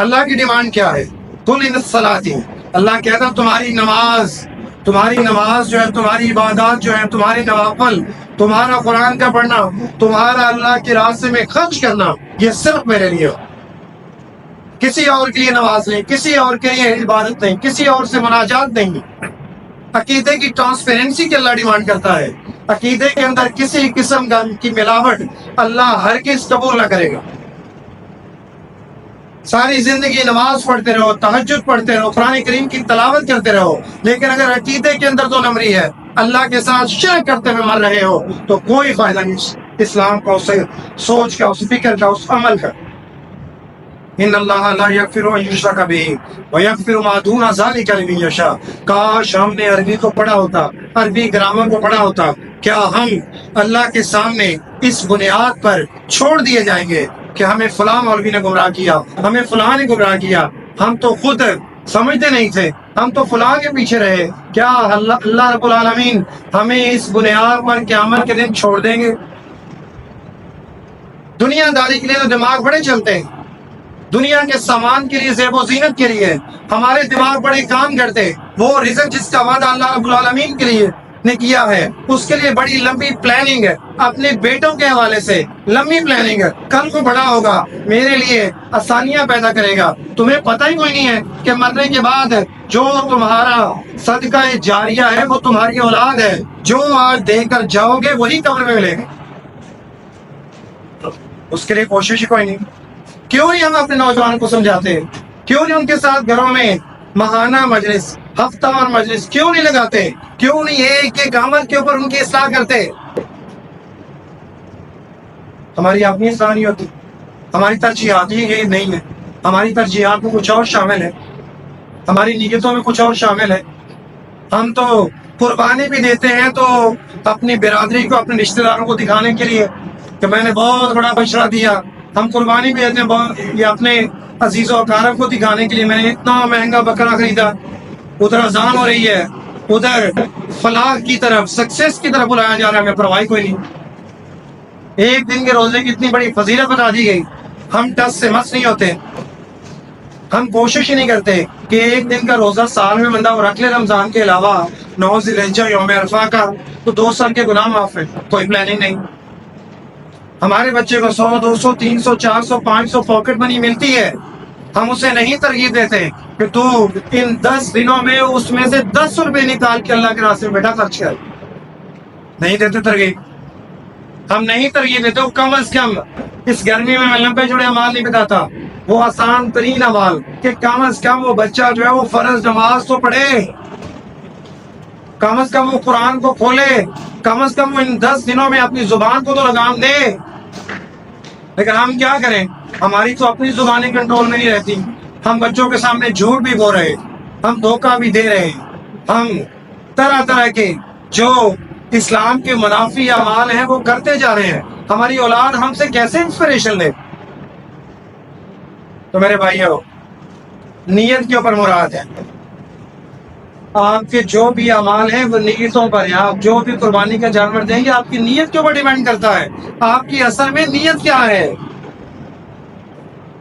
اللہ کی ڈیمانڈ کیا ہے؟ قل ان الصلاۃ، اللہ کہتا تمہاری نماز جو ہے، تمہاری عبادات جو ہے، تمہاری نوافل، تمہارا قرآن کا پڑھنا، تمہارا اللہ کے راستے میں خرچ کرنا، یہ صرف میرے لیے ہو، کسی اور کے لیے نماز نہیں، کسی اور کے لیے عبادت نہیں، کسی اور سے مناجات نہیں۔ عقیدے کی ٹرانسپیرنسی کی اللہ ڈیمانڈ کرتا ہے، عقیدے کے اندر کسی قسم کی ملاوٹ اللہ ہرگز قبول نہ کرے گا۔ ساری زندگی نماز پڑھتے رہو، تہجد پڑھتے رہو، قرآن کریم کی تلاوت کرتے رہو، لیکن اگر عقیدے کے اندر دو نمبری ہے، اللہ کے ساتھ شرک کرتے ہوئے مر رہے ہو، تو کوئی فائدہ نہیں اسلام کا، اس سوچ کا، اس فکر کا، اس عمل کا۔ ان اللہ لا یغفر ان یشرک بہ ویغفر ما دون ذلک لمن یشاء۔ کاش ہم نے عربی کو پڑھا ہوتا، عربی گرامر کو پڑھا ہوتا، کیا ہم اللہ کے سامنے اس بنیاد پر چھوڑ دیے جائیں گے کہ ہمیں فلاں مولوی نے گمراہ کیا، ہمیں فلاں نے گمراہ کیا، ہم تو خود سمجھتے نہیں تھے، ہم تو فلاں کے پیچھے رہے، کیا اللہ رب العالمین ہمیں اس بنیاد پر قیامت کے دن چھوڑ دیں گے؟ دنیا داری کے لیے تو دماغ بڑے چلتے ہیں، دنیا کے سامان کے لیے، زیب و زینت کے لیے ہمارے دماغ بڑے کام کرتے، وہ رزق جس کا وعدہ اللہ رب العالمین کے لیے نے کیا ہے، اس کے لیے بڑی لمبی پلاننگ ہے، اپنے بیٹوں کے حوالے سے لمبی پلاننگ ہے، کل کو بڑا ہوگا میرے لیے آسانیاں پیدا کرے گا۔ تمہیں پتہ ہی کوئی نہیں ہے کہ مرنے کے بعد جو تمہارا صدقہ جاریہ ہے وہ تمہاری اولاد ہے، جو آج دے کر جاؤ گے وہی قبر میں ملے گا۔ اس کے لیے کوشش کوئی نہیں۔ کیوں نہیں ہم اپنے نوجوان کو سمجھاتے؟ کیوں نہیں ان کے ساتھ گھروں میں ماہانہ مجلس، ہفتہ وار مجلس کیوں نہیں لگاتے؟ کیوں نہیں ایک ایک عمل کے اوپر ان کی اصلاح کرتے؟ ہماری اپنی اصلاح نہیں ہوتی، ہماری ترجیحات ہی نہیں ہے، ہماری ترجیحات میں کچھ اور شامل ہے، ہماری نیتوں میں کچھ اور شامل ہے۔ ہم تو قربانی بھی دیتے ہیں تو اپنی برادری کو، اپنے رشتہ داروں کو دکھانے کے لیے کہ میں نے بہت بڑا بشرا دیا۔ ہم قربانی بھی دیتے ہیں یہ اپنے عزیز و اقارب کو دکھانے کے لیے، میں نے اتنا مہنگا بکرا خریدا۔ ادھر اذان ہو رہی ہے، ادھر فلاح کی طرف، سکسیس کی طرف بلایا جا رہا ہے، ہمیں پرواہ کوئی نہیں۔ ایک دن کے روزے کی اتنی بڑی فضیلت بتا دی گئی، ہم ٹس سے مس نہیں ہوتے، ہم کوشش ہی نہیں کرتے کہ ایک دن کا روزہ سال میں بندہ وہ رکھ لے، رمضان کے علاوہ 9 ذی الحجہ یوم عرفہ کا، تو 2 سال کے گناہ معاف ہے، کوئی پلاننگ نہیں۔ ہمارے بچے کو 100 200 300 400 500 پاکٹ منی ملتی ہے، ہم اسے نہیں ترغیب دیتے کہ تو ان 10 دنوں میں اس میں سے 10 روپے نکال کے اللہ کے راستے میں بیٹا خرچ کر، نہیں دیتے ترغیب، ہم نہیں ترغیب دیتے۔ کم از کم اس گرمی میں 90 جوڑے اعمال نہیں بتاتا، وہ آسان ترین اعمال کہ کم از کم وہ بچہ جو ہے وہ فرض نماز تو پڑھے، کم از کم وہ قرآن کو کھولے، کم از کم وہ ان 10 دنوں میں اپنی زبان کو تو لگام دے۔ لیکن ہم کیا کریں، ہماری تو اپنی زبانیں کنٹرول میں نہیں رہتی، ہم بچوں کے سامنے جھوٹ بھی بول رہے، ہم دھوکہ بھی دے رہے، ہم طرح طرح کے جو اسلام کے منافی اعمال ہیں وہ کرتے جا رہے ہیں۔ ہماری اولاد ہم سے کیسے انسپریشن لے؟ تو میرے بھائیو، نیت کے اوپر مراد ہے، آپ کے جو بھی اعمال ہیں وہ نیتوں پر ہیں۔ آپ جو بھی قربانی کا جانور دیں گے آپ کی نیت کے اوپر ڈیپینڈ کرتا ہے، آپ کی اصل میں نیت کیا ہے۔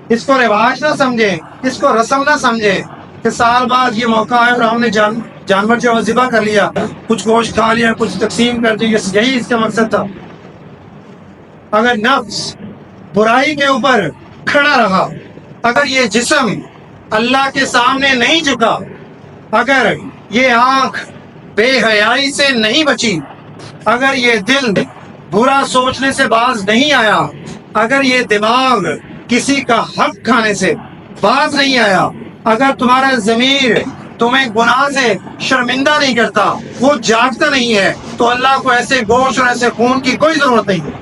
اس کو رواج نہ سمجھیں، اس کو رسم نہ سمجھیں کہ سال بعد یہ موقع ہے اور ہم نے جانور جو ہے ذبح کر لیا، کچھ گوشت کھا لیا، کچھ تقسیم کر دی، یہی اس کا مقصد تھا۔ اگر نفس برائی کے اوپر کھڑا رہا، اگر یہ جسم اللہ کے سامنے نہیں جھکا، اگر یہ آنکھ بے حیائی سے نہیں بچی، اگر یہ دل برا سوچنے سے باز نہیں آیا، اگر یہ دماغ کسی کا حق کھانے سے باز نہیں آیا، اگر تمہارا ضمیر تمہیں گناہ سے شرمندہ نہیں کرتا، وہ جاگتا نہیں ہے، تو اللہ کو ایسے گوشت اور ایسے خون کی کوئی ضرورت نہیں ہے۔